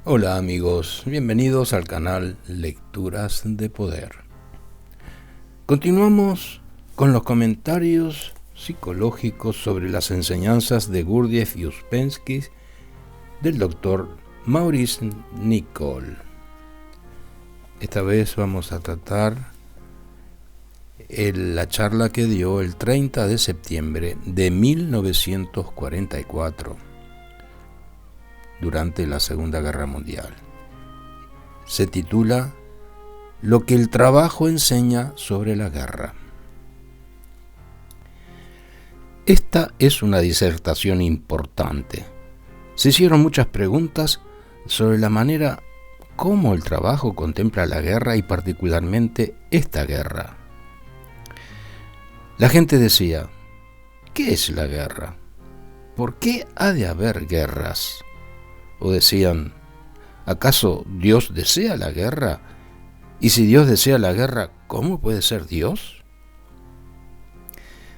Hola amigos, bienvenidos al canal Lecturas de Poder. Continuamos con los comentarios psicológicos sobre las enseñanzas de Gurdjieff y Uspensky del Dr. Maurice Nicoll. Esta vez vamos a tratar la charla que dio el 30 de septiembre de 1944 durante la Segunda Guerra Mundial. Se titula Lo que el trabajo enseña sobre la guerra. Esta es una disertación importante. Se hicieron muchas preguntas sobre la manera como el trabajo contempla la guerra y particularmente esta guerra. La gente decía, ¿qué es la guerra? ¿Por qué ha de haber guerras? O decían, ¿acaso Dios desea la guerra? Y si Dios desea la guerra, ¿cómo puede ser Dios?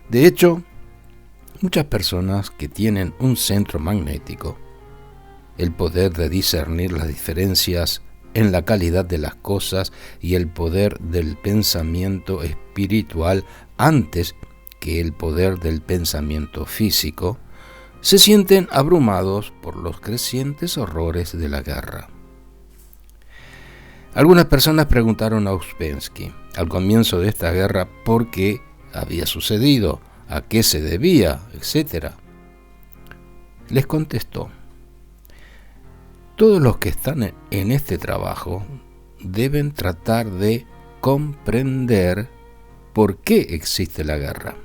De hecho, muchas personas que tienen un centro magnético, el poder de discernir las diferencias en la calidad de las cosas y el poder del pensamiento espiritual antes que el poder del pensamiento físico, se sienten abrumados por los crecientes horrores de la guerra. Algunas personas preguntaron a Uspensky al comienzo de esta guerra por qué había sucedido, a qué se debía, etc. Les contestó, todos los que están en este trabajo deben tratar de comprender por qué existe la guerra.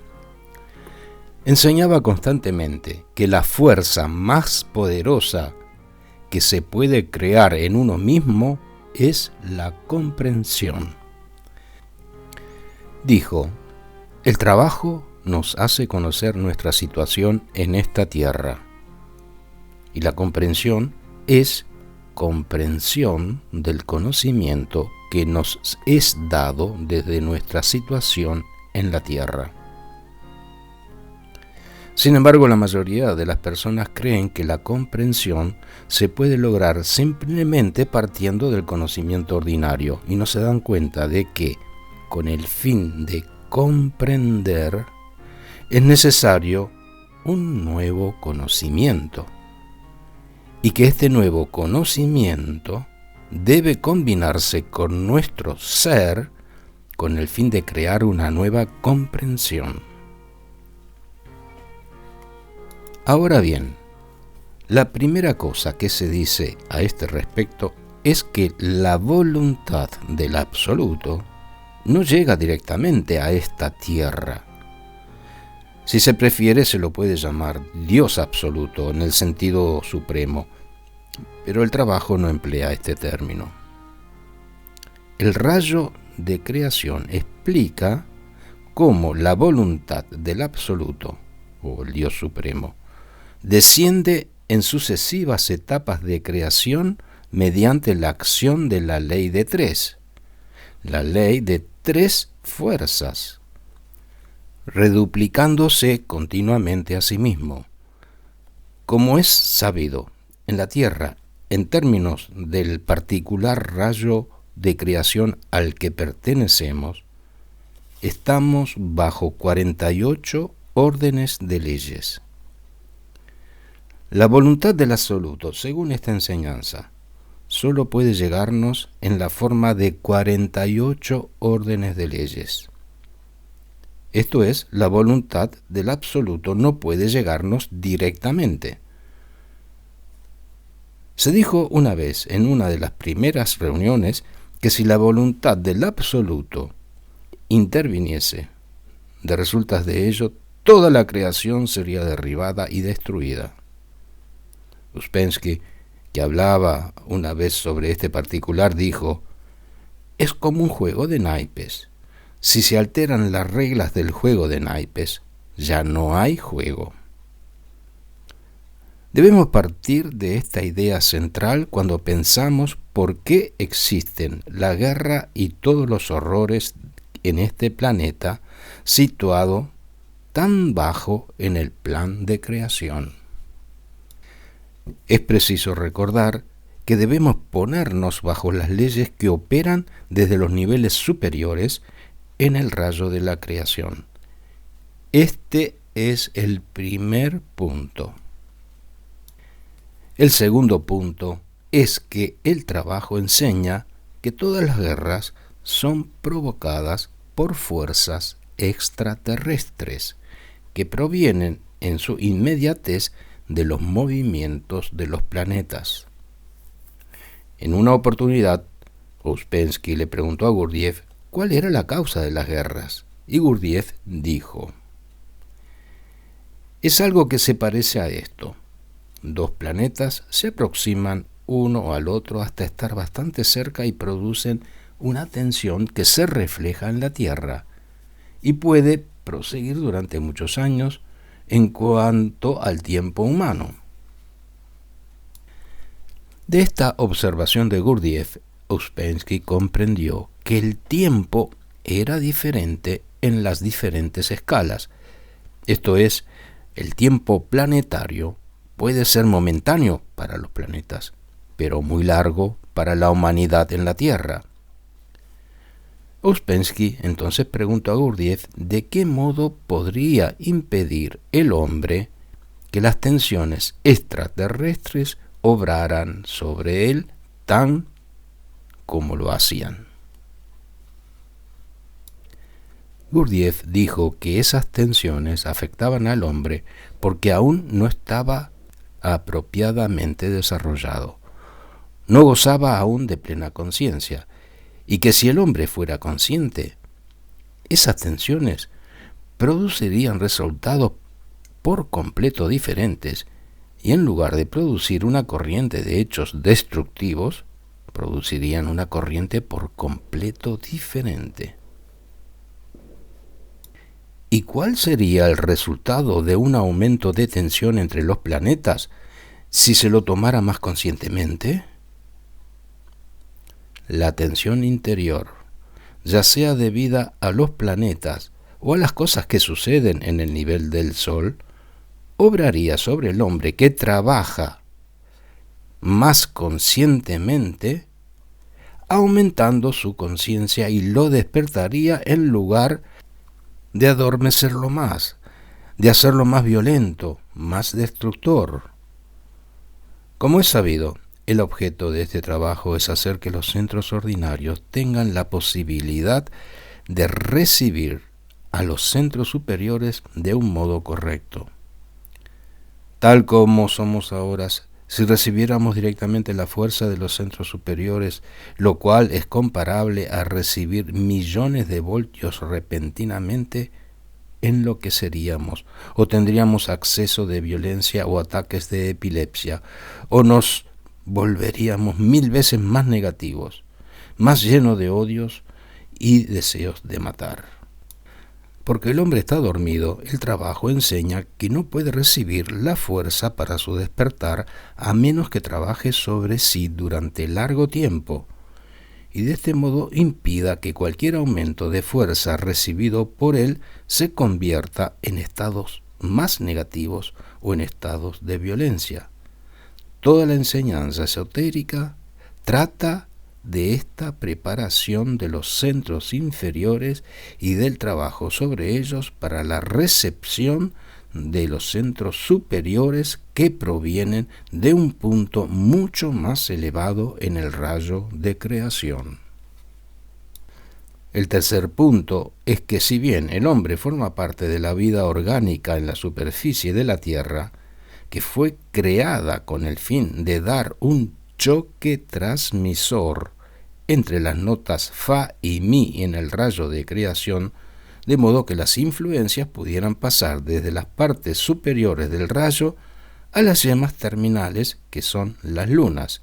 Enseñaba constantemente que la fuerza más poderosa que se puede crear en uno mismo es la comprensión. Dijo, el trabajo nos hace conocer nuestra situación en esta tierra y la comprensión es comprensión del conocimiento que nos es dado desde nuestra situación en la tierra. Sin embargo, la mayoría de las personas creen que la comprensión se puede lograr simplemente partiendo del conocimiento ordinario y no se dan cuenta de que, con el fin de comprender, es necesario un nuevo conocimiento y que este nuevo conocimiento debe combinarse con nuestro ser con el fin de crear una nueva comprensión. Ahora bien, la primera cosa que se dice a este respecto es que la voluntad del absoluto no llega directamente a esta tierra. Si se prefiere, se lo puede llamar Dios absoluto en el sentido supremo, pero el trabajo no emplea este término. El rayo de creación explica cómo la voluntad del absoluto, o el Dios supremo, desciende en sucesivas etapas de creación mediante la acción de la ley de tres, la ley de tres fuerzas, reduplicándose continuamente a sí mismo. Como es sabido, en la Tierra, en términos del particular rayo de creación al que pertenecemos, estamos bajo 48 órdenes de leyes. La voluntad del absoluto, según esta enseñanza, solo puede llegarnos en la forma de 48 órdenes de leyes. Esto es, la voluntad del absoluto no puede llegarnos directamente. Se dijo una vez en una de las primeras reuniones que si la voluntad del absoluto interviniese, de resultas de ello, toda la creación sería derribada y destruida. Uspensky, que hablaba una vez sobre este particular, dijo, es como un juego de naipes. Si se alteran las reglas del juego de naipes, ya no hay juego. Debemos partir de esta idea central cuando pensamos por qué existen la guerra y todos los horrores en este planeta situado tan bajo en el plan de creación. Es preciso recordar que debemos ponernos bajo las leyes que operan desde los niveles superiores en el rayo de la creación. Este es el primer punto. El segundo punto es que el trabajo enseña que todas las guerras son provocadas por fuerzas extraterrestres que provienen en su inmediatez de los movimientos de los planetas. En una oportunidad, Ouspensky le preguntó a Gurdjieff cuál era la causa de las guerras, y Gurdjieff dijo: es algo que se parece a esto. Dos planetas se aproximan uno al otro hasta estar bastante cerca y producen una tensión que se refleja en la Tierra y puede proseguir durante muchos años en cuanto al tiempo humano. De esta observación de Gurdjieff, Ouspensky comprendió que el tiempo era diferente en las diferentes escalas. Esto es, el tiempo planetario puede ser momentáneo para los planetas, pero muy largo para la humanidad en la Tierra. Ouspensky entonces preguntó a Gurdjieff de qué modo podría impedir el hombre que las tensiones extraterrestres obraran sobre él tan como lo hacían. Gurdjieff dijo que esas tensiones afectaban al hombre porque aún no estaba apropiadamente desarrollado, no gozaba aún de plena conciencia, y que si el hombre fuera consciente, esas tensiones producirían resultados por completo diferentes, y en lugar de producir una corriente de hechos destructivos, producirían una corriente por completo diferente. ¿Y cuál sería el resultado de un aumento de tensión entre los planetas si se lo tomara más conscientemente? La tensión interior, ya sea debida a los planetas o a las cosas que suceden en el nivel del Sol, obraría sobre el hombre que trabaja más conscientemente, aumentando su conciencia y lo despertaría en lugar de adormecerlo más, de hacerlo más violento, más destructor. Como es sabido, el objeto de este trabajo es hacer que los centros ordinarios tengan la posibilidad de recibir a los centros superiores de un modo correcto. Tal como somos ahora, si recibiéramos directamente la fuerza de los centros superiores, lo cual es comparable a recibir millones de voltios repentinamente, enloqueceríamos, o tendríamos acceso de violencia o ataques de epilepsia, o nos volveríamos 1000 veces más negativos, más llenos de odios y deseos de matar. Porque el hombre está dormido, el trabajo enseña que no puede recibir la fuerza para su despertar a menos que trabaje sobre sí durante largo tiempo, y de este modo impida que cualquier aumento de fuerza recibido por él se convierta en estados más negativos o en estados de violencia. Toda la enseñanza esotérica trata de esta preparación de los centros inferiores y del trabajo sobre ellos para la recepción de los centros superiores que provienen de un punto mucho más elevado en el rayo de creación. El tercer punto es que si bien el hombre forma parte de la vida orgánica en la superficie de la Tierra, que fue creada con el fin de dar un choque transmisor entre las notas Fa y Mi en el rayo de creación, de modo que las influencias pudieran pasar desde las partes superiores del rayo a las yemas terminales, que son las lunas.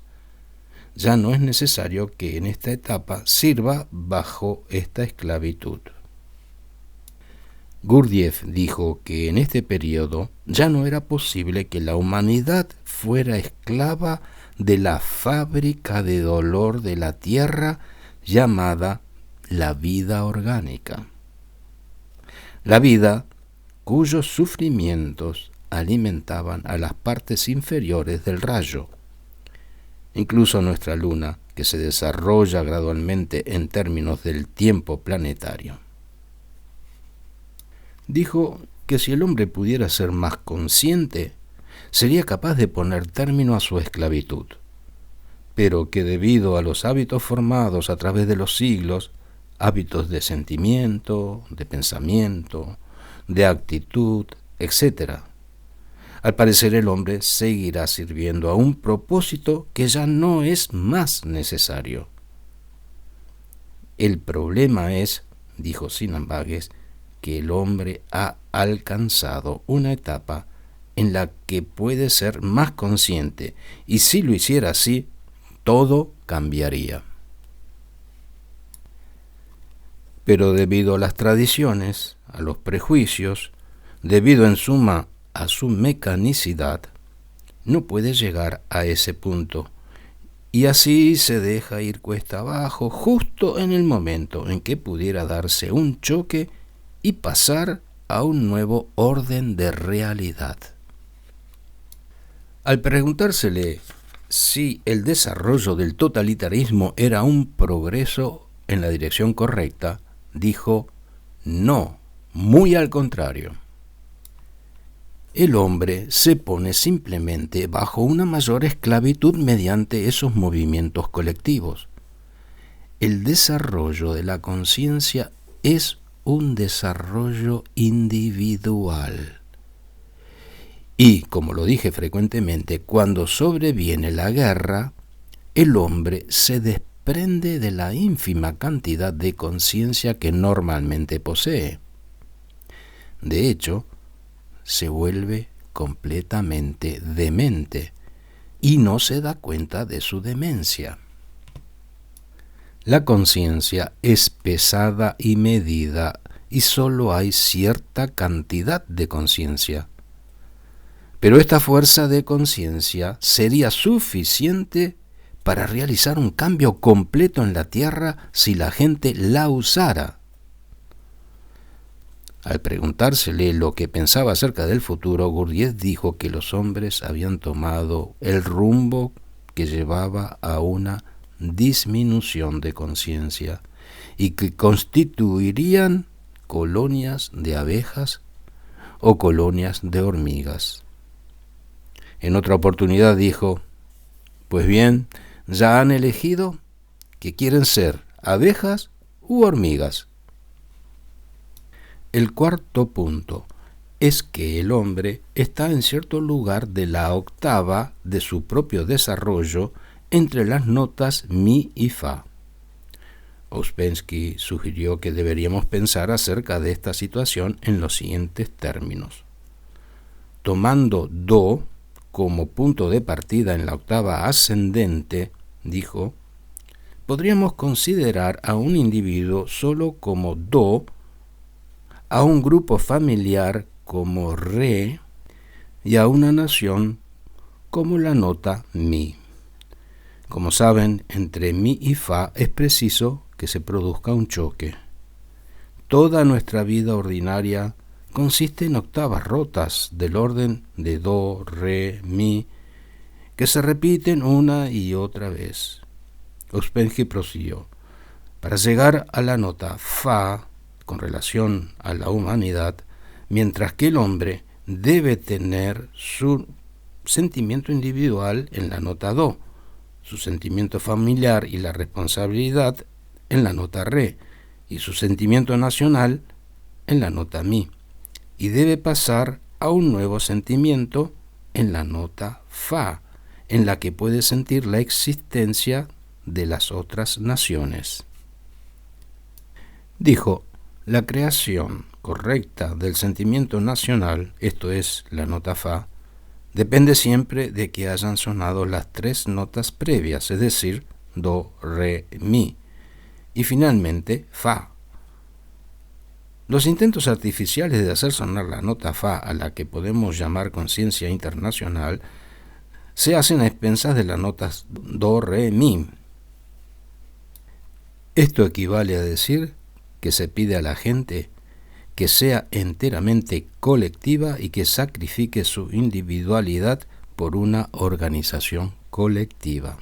Ya no es necesario que en esta etapa sirva bajo esta esclavitud. Gurdjieff dijo que en este periodo ya no era posible que la humanidad fuera esclava de la fábrica de dolor de la Tierra llamada la vida orgánica. La vida cuyos sufrimientos alimentaban a las partes inferiores del rayo. incluso nuestra luna, que se desarrolla gradualmente en términos del tiempo planetario. Dijo que si el hombre pudiera ser más consciente, sería capaz de poner término a su esclavitud, pero que debido a los hábitos formados a través de los siglos, hábitos de sentimiento, de pensamiento, de actitud, etc., al parecer el hombre seguirá sirviendo a un propósito que ya no es más necesario. El problema es, dijo Sinambagues, que el hombre ha alcanzado una etapa en la que puede ser más consciente, y si lo hiciera así, todo cambiaría. Pero debido a las tradiciones, a los prejuicios, debido en suma a su mecanicidad, no puede llegar a ese punto, y así se deja ir cuesta abajo justo en el momento en que pudiera darse un choque y pasar a un nuevo orden de realidad. Al preguntársele si el desarrollo del totalitarismo era un progreso en la dirección correcta, dijo: no, muy al contrario. El hombre se pone simplemente bajo una mayor esclavitud mediante esos movimientos colectivos. El desarrollo de la conciencia es un desarrollo individual. Y, como lo dije frecuentemente, cuando sobreviene la guerra, el hombre se desprende de la ínfima cantidad de conciencia que normalmente posee. De hecho, se vuelve completamente demente y no se da cuenta de su demencia. La conciencia es pesada y medida y solo hay cierta cantidad de conciencia. Pero esta fuerza de conciencia sería suficiente para realizar un cambio completo en la Tierra si la gente la usara. Al preguntársele lo que pensaba acerca del futuro, Gurdjieff dijo que los hombres habían tomado el rumbo que llevaba a una disminución de conciencia y que constituirían colonias de abejas o colonias de hormigas. En otra oportunidad dijo: pues bien, ya han elegido que quieren ser abejas u hormigas. El cuarto punto es que el hombre está en cierto lugar de la octava de su propio desarrollo entre las notas mi y fa. Ouspensky sugirió que deberíamos pensar acerca de esta situación en los siguientes términos. Tomando do como punto de partida en la octava ascendente, dijo, podríamos considerar a un individuo solo como do, a un grupo familiar como re y a una nación como la nota mi. Como saben, entre mi y fa es preciso que se produzca un choque. Toda nuestra vida ordinaria consiste en octavas rotas del orden de do, re, mi, que se repiten una y otra vez. Ouspensky prosiguió: para llegar a la nota fa con relación a la humanidad, mientras que el hombre debe tener su sentimiento individual en la nota do, su sentimiento familiar y la responsabilidad en la nota re, y su sentimiento nacional en la nota mi, y debe pasar a un nuevo sentimiento en la nota fa, en la que puede sentir la existencia de las otras naciones. Dijo, la creación correcta del sentimiento nacional, esto es, la nota fa, depende siempre de que hayan sonado las tres notas previas, es decir, do, re, mi, y finalmente fa. Los intentos artificiales de hacer sonar la nota fa, a la que podemos llamar conciencia internacional, se hacen a expensas de las notas do, re, mi. Esto equivale a decir que se pide a la gente que sea enteramente colectiva y que sacrifique su individualidad por una organización colectiva.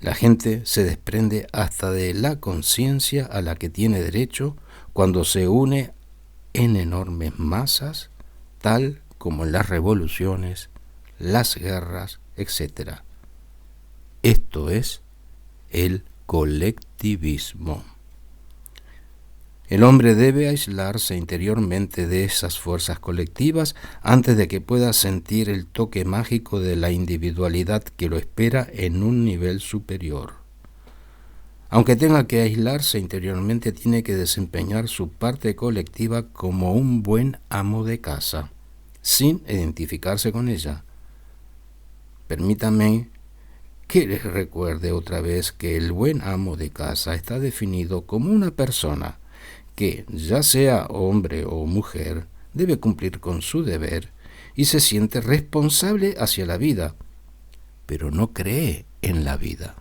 La gente se desprende hasta de la conciencia a la que tiene derecho cuando se une en enormes masas, tal como en las revoluciones, las guerras, etc. Esto es el colectivismo. El hombre debe aislarse interiormente de esas fuerzas colectivas antes de que pueda sentir el toque mágico de la individualidad que lo espera en un nivel superior. Aunque tenga que aislarse interiormente, tiene que desempeñar su parte colectiva como un buen amo de casa, sin identificarse con ella. Permítame que les recuerde otra vez que el buen amo de casa está definido como una persona que, ya sea hombre o mujer, debe cumplir con su deber y se siente responsable hacia la vida, pero no cree en la vida.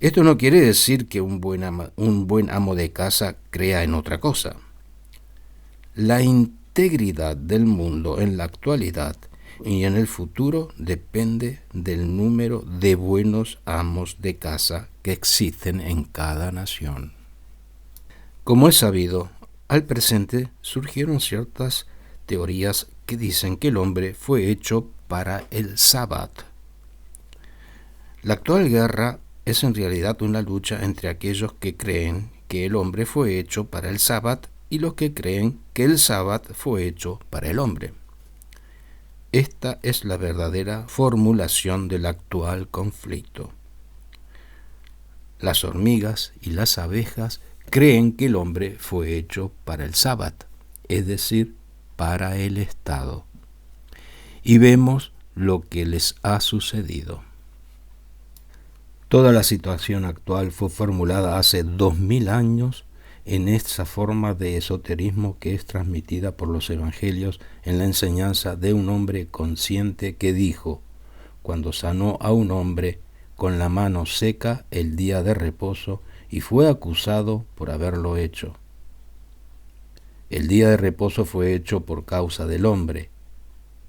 Esto no quiere decir que un buen amo de casa crea en otra cosa. La integridad del mundo en la actualidad y en el futuro depende del número de buenos amos de casa que existen en cada nación. Como es sabido, al presente surgieron ciertas teorías que dicen que el hombre fue hecho para el sábado. La actual guerra es en realidad una lucha entre aquellos que creen que el hombre fue hecho para el sábado y los que creen que el sábado fue hecho para el hombre. Esta es la verdadera formulación del actual conflicto. Las hormigas y las abejas creen que el hombre fue hecho para el sábado, es decir, para el Estado. Y vemos lo que les ha sucedido. Toda la situación actual fue formulada hace 2000 años en esa forma de esoterismo que es transmitida por los evangelios en la enseñanza de un hombre consciente que dijo, cuando sanó a un hombre con la mano seca el día de reposo y fue acusado por haberlo hecho. El día de reposo fue hecho por causa del hombre,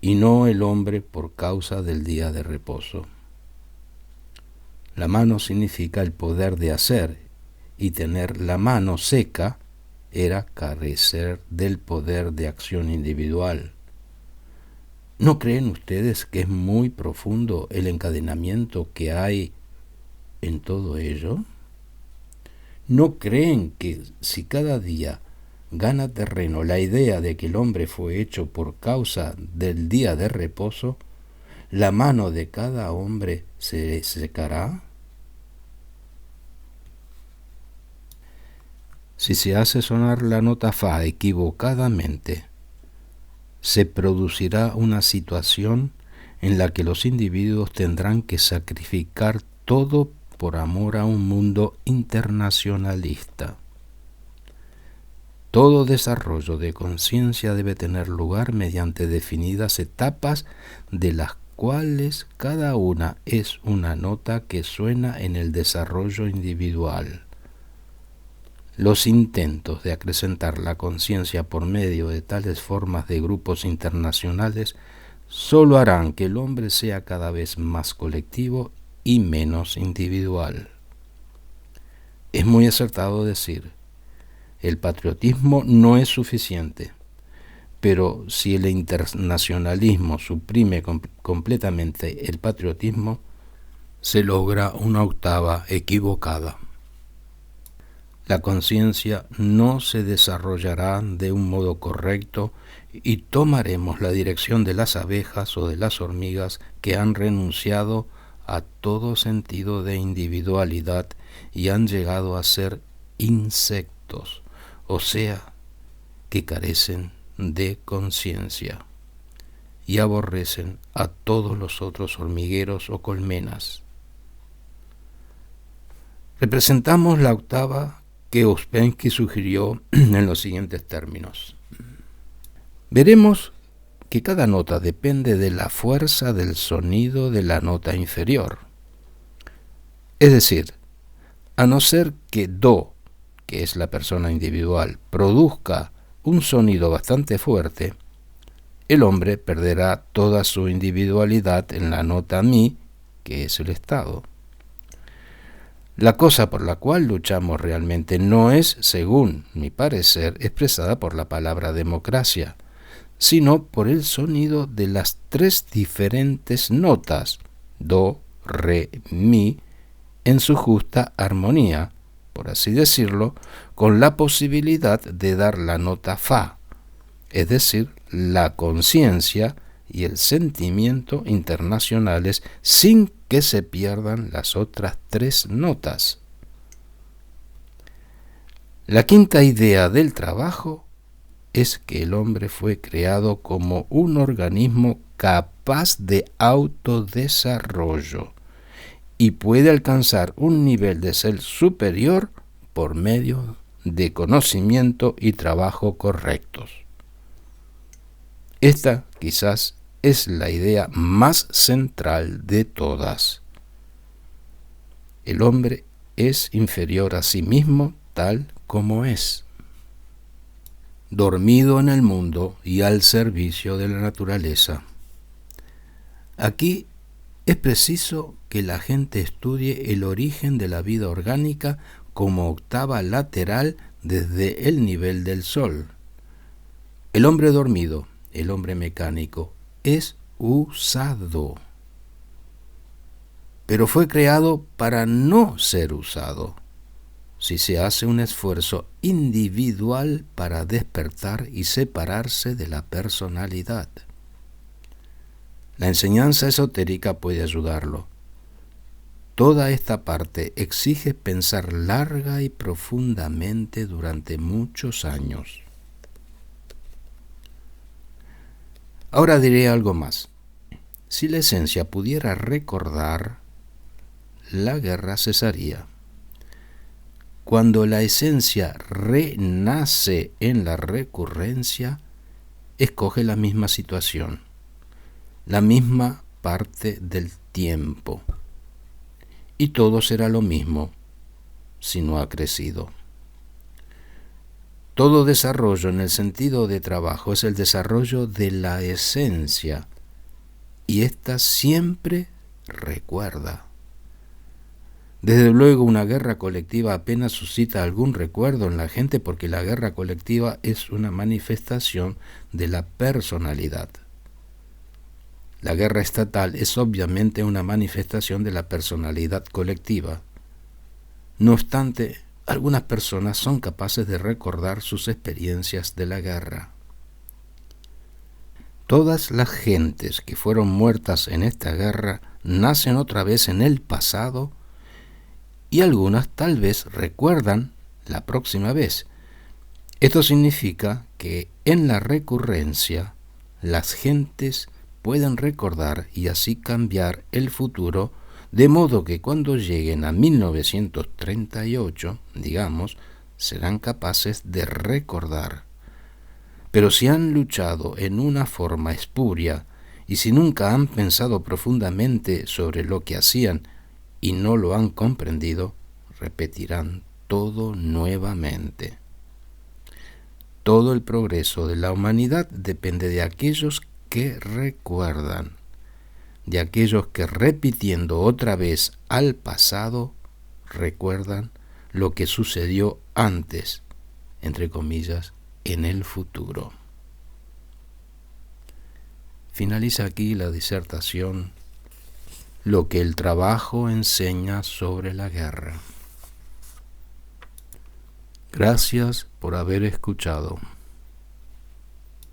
y no el hombre por causa del día de reposo. La mano significa el poder de hacer, y tener la mano seca era carecer del poder de acción individual. ¿No creen ustedes que es muy profundo el encadenamiento que hay en todo ello? ¿No creen que si cada día gana terreno la idea de que el hombre fue hecho por causa del día de reposo, la mano de cada hombre se secará? Si se hace sonar la nota fa equivocadamente, se producirá una situación en la que los individuos tendrán que sacrificar todo por amor a un mundo internacionalista. Todo desarrollo de conciencia debe tener lugar mediante definidas etapas de las cuales cada una es una nota que suena en el desarrollo individual. Los intentos de acrecentar la conciencia por medio de tales formas de grupos internacionales solo harán que el hombre sea cada vez más colectivo y menos individual. Es muy acertado decir, el patriotismo no es suficiente, pero si el internacionalismo suprime completamente el patriotismo, se logra una octava equivocada. La conciencia no se desarrollará de un modo correcto y tomaremos la dirección de las abejas o de las hormigas que han renunciado a todo sentido de individualidad y han llegado a ser insectos, o sea, que carecen de conciencia y aborrecen a todos los otros hormigueros o colmenas. Representamos la octava que Ouspensky sugirió en los siguientes términos. Veremos que cada nota depende de la fuerza del sonido de la nota inferior. Es decir, a no ser que Do, que es la persona individual, produzca un sonido bastante fuerte, el hombre perderá toda su individualidad en la nota Mi, que es el Estado. La cosa por la cual luchamos realmente no es, según mi parecer, expresada por la palabra democracia, sino por el sonido de las 3 diferentes notas, do, re, mi, en su justa armonía, por así decirlo, con la posibilidad de dar la nota fa, es decir, la conciencia y el sentimiento internacionales sin que se pierdan las otras 3 notas. La quinta idea del trabajo es que el hombre fue creado como un organismo capaz de autodesarrollo y puede alcanzar un nivel de ser superior por medio de conocimiento y trabajo correctos. Esta quizás es la idea más central de todas. El hombre es inferior a sí mismo tal como es, dormido en el mundo y al servicio de la naturaleza. Aquí es preciso que la gente estudie el origen de la vida orgánica como octava lateral desde el nivel del Sol. El hombre dormido, el hombre mecánico, es usado, pero fue creado para no ser usado. Si se hace un esfuerzo individual para despertar y separarse de la personalidad. La enseñanza esotérica puede ayudarlo. Toda esta parte exige pensar larga y profundamente durante muchos años. Ahora diré algo más. Si la esencia pudiera recordar, la guerra cesaría. Cuando la esencia renace en la recurrencia, escoge la misma situación, la misma parte del tiempo, y todo será lo mismo si no ha crecido. Todo desarrollo en el sentido de trabajo es el desarrollo de la esencia, y ésta siempre recuerda. Desde luego, una guerra colectiva apenas suscita algún recuerdo en la gente porque la guerra colectiva es una manifestación de la personalidad. La guerra estatal es obviamente una manifestación de la personalidad colectiva. No obstante, algunas personas son capaces de recordar sus experiencias de la guerra. Todas las gentes que fueron muertas en esta guerra nacen otra vez en el pasado y algunas tal vez recuerdan la próxima vez. Esto significa que en la recurrencia las gentes pueden recordar y así cambiar el futuro, de modo que cuando lleguen a 1938, digamos, serán capaces de recordar. Pero si han luchado en una forma espuria y si nunca han pensado profundamente sobre lo que hacían y no lo han comprendido, repetirán todo nuevamente. Todo el progreso de la humanidad depende de aquellos que recuerdan, de aquellos que repitiendo otra vez al pasado, recuerdan lo que sucedió antes, entre comillas, en el futuro. Finaliza aquí la disertación, lo que el trabajo enseña sobre la guerra. Gracias por haber escuchado.